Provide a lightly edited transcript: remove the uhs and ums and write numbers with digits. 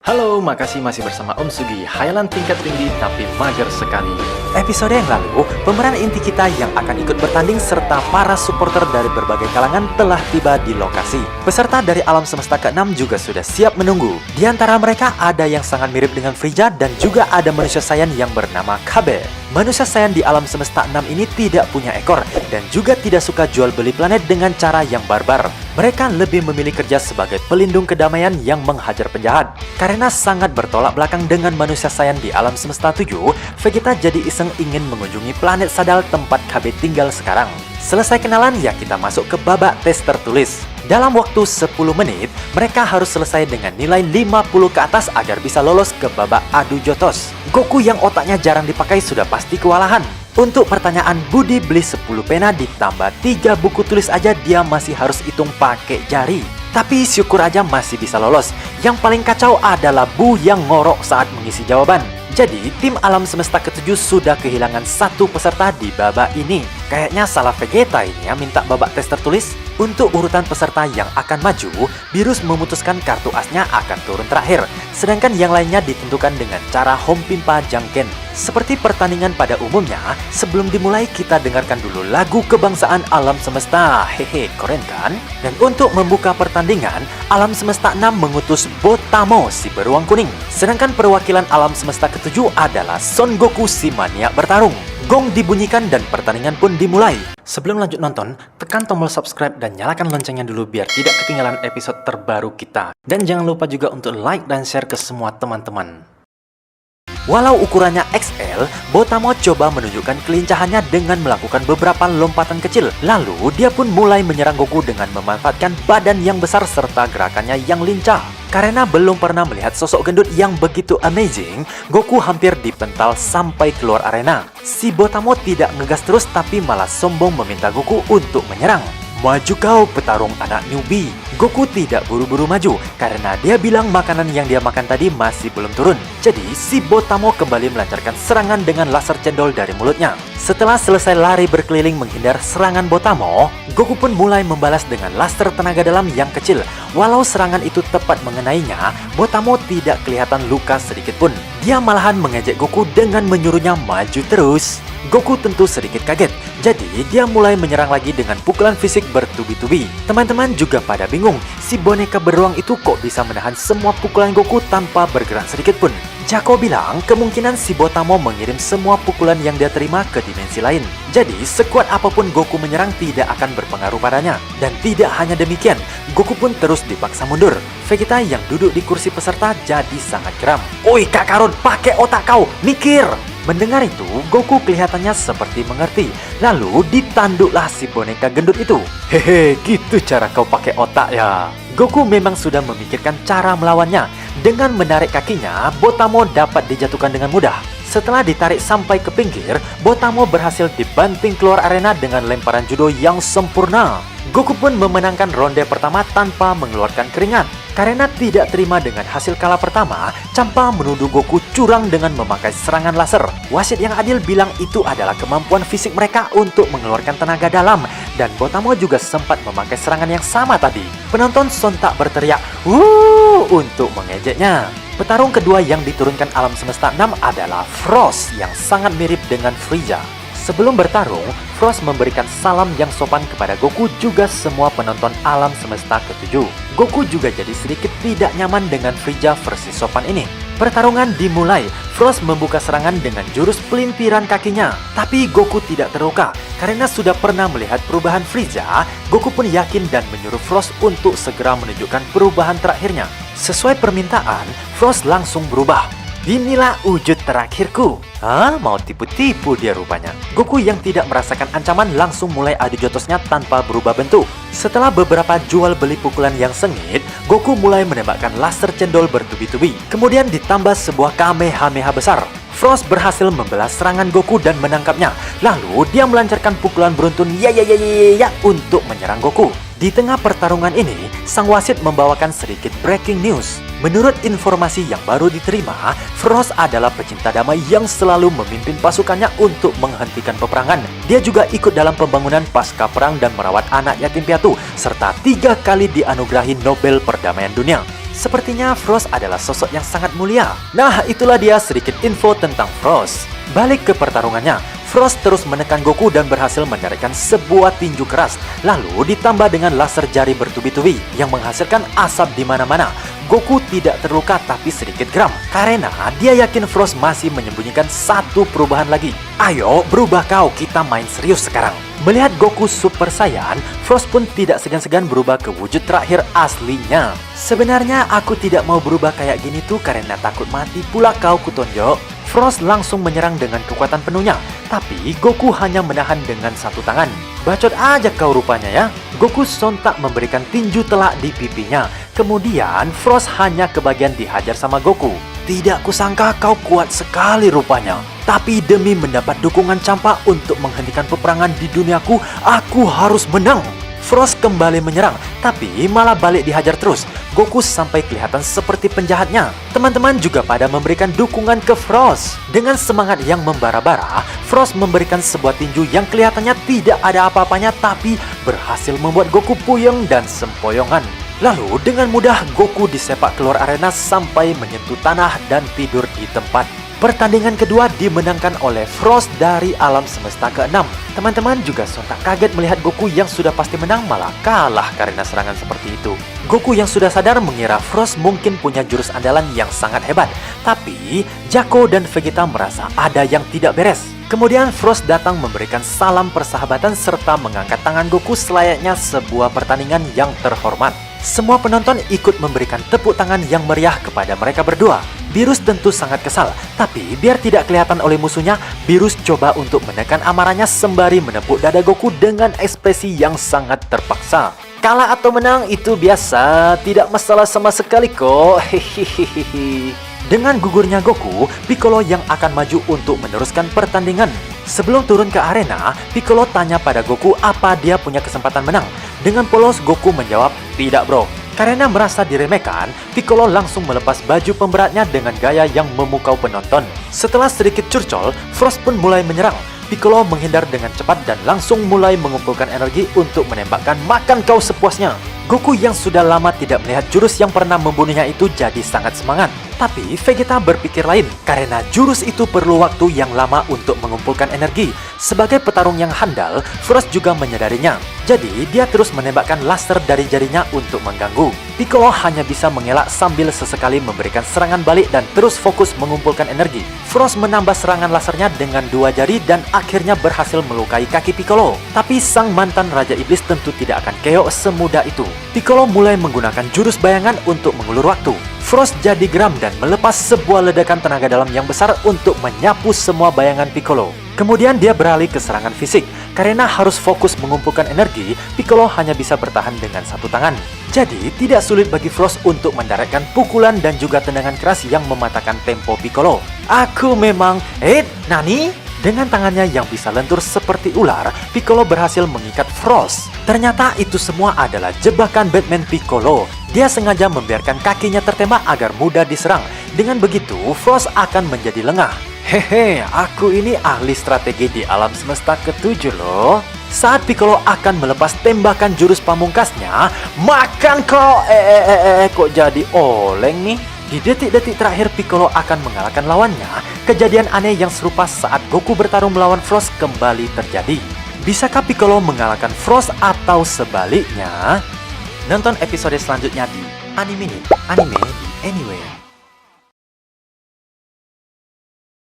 Halo, makasih masih bersama Om Sugi, hayalan tingkat tinggi tapi mager sekali. Episode yang lalu, pemeran inti kita yang akan ikut bertanding serta para supporter dari berbagai kalangan telah tiba di lokasi. Peserta dari alam semesta ke-6 juga sudah siap menunggu. Di antara mereka ada yang sangat mirip dengan Frieza dan juga ada manusia Saiyan yang bernama Kabe. Manusia Saiyan di alam semesta 6 ini tidak punya ekor dan juga tidak suka jual beli planet dengan cara yang barbar. Mereka lebih memilih kerja sebagai pelindung kedamaian yang menghajar penjahat. Karena sangat bertolak belakang dengan manusia Saiyan di alam semesta 7, Vegeta jadi iseng ingin mengunjungi planet Sadal tempat KB tinggal sekarang. Selesai kenalan, ya kita masuk ke babak tes tertulis. Dalam waktu 10 menit, mereka harus selesai dengan nilai 50 ke atas agar bisa lolos ke babak adu jotos. Goku yang otaknya jarang dipakai sudah pasti kewalahan. Untuk pertanyaan Budi beli 10 pena ditambah 3 buku tulis aja dia masih harus hitung pakai jari. Tapi syukur aja masih bisa lolos. Yang paling kacau adalah Bu yang ngorok saat mengisi jawaban. Jadi, tim alam semesta ke-7 sudah kehilangan satu peserta di babak ini. Kayaknya salah Vegeta ini ya minta babak tes tertulis. Untuk urutan peserta yang akan maju, Beerus memutuskan kartu asnya akan turun terakhir. Sedangkan yang lainnya ditentukan dengan cara Hompimpa Jangken. Seperti pertandingan pada umumnya, sebelum dimulai kita dengarkan dulu lagu kebangsaan alam semesta. Hehe, keren kan? Dan untuk membuka pertandingan, alam semesta 6 mengutus Botamo si beruang kuning. Sedangkan perwakilan alam semesta ke-7 adalah Son Goku si maniak bertarung. Gong dibunyikan dan pertandingan pun dimulai. Sebelum lanjut nonton, tekan tombol subscribe dan nyalakan loncengnya dulu biar tidak ketinggalan episode terbaru kita. Dan jangan lupa juga untuk like dan share ke semua teman-teman. Walau ukurannya XL, Botamo coba menunjukkan kelincahannya dengan melakukan beberapa lompatan kecil. Lalu, dia pun mulai menyerang Goku dengan memanfaatkan badan yang besar serta gerakannya yang lincah. Karena belum pernah melihat sosok gendut yang begitu amazing, Goku hampir dipental sampai keluar arena. Si Botamo tidak ngegas terus tapi malah sombong meminta Goku untuk menyerang. Maju kau petarung anak newbie. Goku tidak buru-buru maju karena dia bilang makanan yang dia makan tadi masih belum turun. Jadi si Botamo kembali melancarkan serangan dengan laser cendol dari mulutnya. Setelah selesai lari berkeliling menghindar serangan Botamo, Goku pun mulai membalas dengan laser tenaga dalam yang kecil. Walau serangan itu tepat mengenainya, Botamo tidak kelihatan luka sedikit pun. Dia malahan mengejek Goku dengan menyuruhnya maju terus. Goku tentu sedikit kaget, jadi dia mulai menyerang lagi dengan pukulan fisik bertubi-tubi. Teman-teman juga pada bingung, si boneka beruang itu kok bisa menahan semua pukulan Goku tanpa bergerak sedikit pun. Jako bilang kemungkinan si Botamo mengirim semua pukulan yang dia terima ke dimensi lain. Jadi sekuat apapun Goku menyerang tidak akan berpengaruh padanya. Dan tidak hanya demikian, Goku pun terus dipaksa mundur. Vegeta yang duduk di kursi peserta jadi sangat geram. Oi Kakarot, pakai otak kau, mikir! Mendengar itu, Goku kelihatannya seperti mengerti. Lalu ditanduklah si boneka gendut itu. Hehe, gitu cara kau pakai otak ya. Goku memang sudah memikirkan cara melawannya. Dengan menarik kakinya, Botamo dapat dijatuhkan dengan mudah. Setelah ditarik sampai ke pinggir, Botamo berhasil dibanting keluar arena dengan lemparan judo yang sempurna. Goku pun memenangkan ronde pertama tanpa mengeluarkan keringat. Karena tidak terima dengan hasil kalah pertama, Champa menuduh Goku curang dengan memakai serangan laser. Wasit yang adil bilang itu adalah kemampuan fisik mereka untuk mengeluarkan tenaga dalam. Dan Botamo juga sempat memakai serangan yang sama tadi. Penonton sontak berteriak, "Wuh!" untuk mengejeknya. Petarung kedua yang diturunkan alam semesta 6 adalah Frost yang sangat mirip dengan Frieza. Sebelum bertarung, Frost memberikan salam yang sopan kepada Goku juga semua penonton alam semesta ke-7. Goku juga jadi sedikit tidak nyaman dengan Frieza versi sopan ini. Pertarungan dimulai, Frost membuka serangan dengan jurus pelintiran kakinya. Tapi Goku tidak terluka. Karena sudah pernah melihat perubahan Frieza, Goku pun yakin dan menyuruh Frost untuk segera menunjukkan perubahan terakhirnya. Sesuai permintaan, Frost langsung berubah. Inilah wujud terakhirku. Hah? Mau tipu-tipu dia rupanya. Goku yang tidak merasakan ancaman langsung mulai adu jotosnya tanpa berubah bentuk. Setelah beberapa jual beli pukulan yang sengit, Goku mulai menembakkan laser cendol bertubi-tubi. Kemudian ditambah sebuah Kamehameha besar. Frost berhasil membalas serangan Goku dan menangkapnya. Lalu dia melancarkan pukulan beruntun ya untuk menyerang Goku. Di tengah pertarungan ini, sang wasit membawakan sedikit breaking news. Menurut informasi yang baru diterima, Frost adalah pecinta damai yang selalu memimpin pasukannya untuk menghentikan peperangan. Dia juga ikut dalam pembangunan pasca perang dan merawat anak yatim piatu, serta 3 kali dianugerahi Nobel Perdamaian Dunia. Sepertinya Frost adalah sosok yang sangat mulia. Nah, itulah dia sedikit info tentang Frost. Balik ke pertarungannya, Frost terus menekan Goku dan berhasil mendaratkan sebuah tinju keras. Lalu ditambah dengan laser jari bertubi-tubi yang menghasilkan asap di mana-mana. Goku tidak terluka tapi sedikit geram karena dia yakin Frost masih menyembunyikan satu perubahan lagi. Ayo, berubah kau, kita main serius sekarang. Melihat Goku Super Saiyan, Frost pun tidak segan-segan berubah ke wujud terakhir aslinya. Sebenarnya aku tidak mau berubah kayak gini tuh karena takut mati pula kau kutonjok. Frost langsung menyerang dengan kekuatan penuhnya, tapi Goku hanya menahan dengan satu tangan. Bacot aja kau rupanya ya. Goku sontak memberikan tinju telak di pipinya. Kemudian Frost hanya kebagian dihajar sama Goku. Tidak kusangka kau kuat sekali rupanya. Tapi demi mendapat dukungan Champa untuk menghentikan peperangan di duniaku, aku harus menang. Frost kembali menyerang, tapi malah balik dihajar terus. Goku sampai kelihatan seperti penjahatnya. Teman-teman juga pada memberikan dukungan ke Frost. Dengan semangat yang membara-bara, Frost memberikan sebuah tinju yang kelihatannya tidak ada apa-apanya, tapi berhasil membuat Goku puyeng dan sempoyongan. Lalu dengan mudah Goku disepak keluar arena sampai menyentuh tanah dan tidur di tempat. Pertandingan kedua dimenangkan oleh Frost dari alam semesta ke-6. Teman-teman juga sontak kaget melihat Goku yang sudah pasti menang malah kalah karena serangan seperti itu. Goku yang sudah sadar mengira Frost mungkin punya jurus andalan yang sangat hebat. Tapi Jaco dan Vegeta merasa ada yang tidak beres. Kemudian Frost datang memberikan salam persahabatan serta mengangkat tangan Goku selayaknya sebuah pertandingan yang terhormat. Semua penonton ikut memberikan tepuk tangan yang meriah kepada mereka berdua. Beerus tentu sangat kesal, tapi biar tidak kelihatan oleh musuhnya, Beerus coba untuk menekan amarahnya sembari menepuk dada Goku dengan ekspresi yang sangat terpaksa. Kalah atau menang itu biasa, tidak masalah sama sekali kok. Hehehe. Dengan gugurnya Goku, Piccolo yang akan maju untuk meneruskan pertandingan. Sebelum turun ke arena, Piccolo tanya pada Goku apa dia punya kesempatan menang. Dengan polos Goku menjawab, "Tidak bro." Karena merasa diremehkan, Piccolo langsung melepas baju pemberatnya dengan gaya yang memukau penonton. Setelah sedikit curcol, Frost pun mulai menyerang. Piccolo menghindar dengan cepat dan langsung mulai mengumpulkan energi untuk menembakkan makan kau sepuasnya. Goku yang sudah lama tidak melihat jurus yang pernah membunuhnya itu jadi sangat semangat. Tapi Vegeta berpikir lain, karena jurus itu perlu waktu yang lama untuk mengumpulkan energi. Sebagai petarung yang handal, Frost juga menyadarinya. Jadi dia terus menembakkan laser dari jarinya untuk mengganggu. Piccolo hanya bisa mengelak sambil sesekali memberikan serangan balik dan terus fokus mengumpulkan energi. Frost menambah serangan lasernya dengan 2 jari dan akhirnya berhasil melukai kaki Piccolo. Tapi sang mantan Raja Iblis tentu tidak akan keok semudah itu. Piccolo mulai menggunakan jurus bayangan untuk mengulur waktu. Frost jadi geram dan melepas sebuah ledakan tenaga dalam yang besar untuk menyapu semua bayangan Piccolo. Kemudian dia beralih ke serangan fisik. Karena harus fokus mengumpulkan energi, Piccolo hanya bisa bertahan dengan satu tangan. Jadi tidak sulit bagi Frost untuk mendaratkan pukulan dan juga tendangan keras yang mematahkan tempo Piccolo. Aku memang... Nani? Dengan tangannya yang bisa lentur seperti ular, Piccolo berhasil mengikat Frost. Ternyata itu semua adalah jebakan Batman Piccolo. Dia sengaja membiarkan kakinya tertembak agar mudah diserang. Dengan begitu, Frost akan menjadi lengah. Hehe, aku ini ahli strategi di alam semesta ke-7 loh. Saat Piccolo akan melepas tembakan jurus pamungkasnya, makan kau! Kok jadi oleng nih? Di detik-detik terakhir Piccolo akan mengalahkan lawannya, kejadian aneh yang serupa saat Goku bertarung melawan Frost kembali terjadi. Bisakah Piccolo mengalahkan Frost atau sebaliknya? Nonton episode selanjutnya di Anime di Anywhere.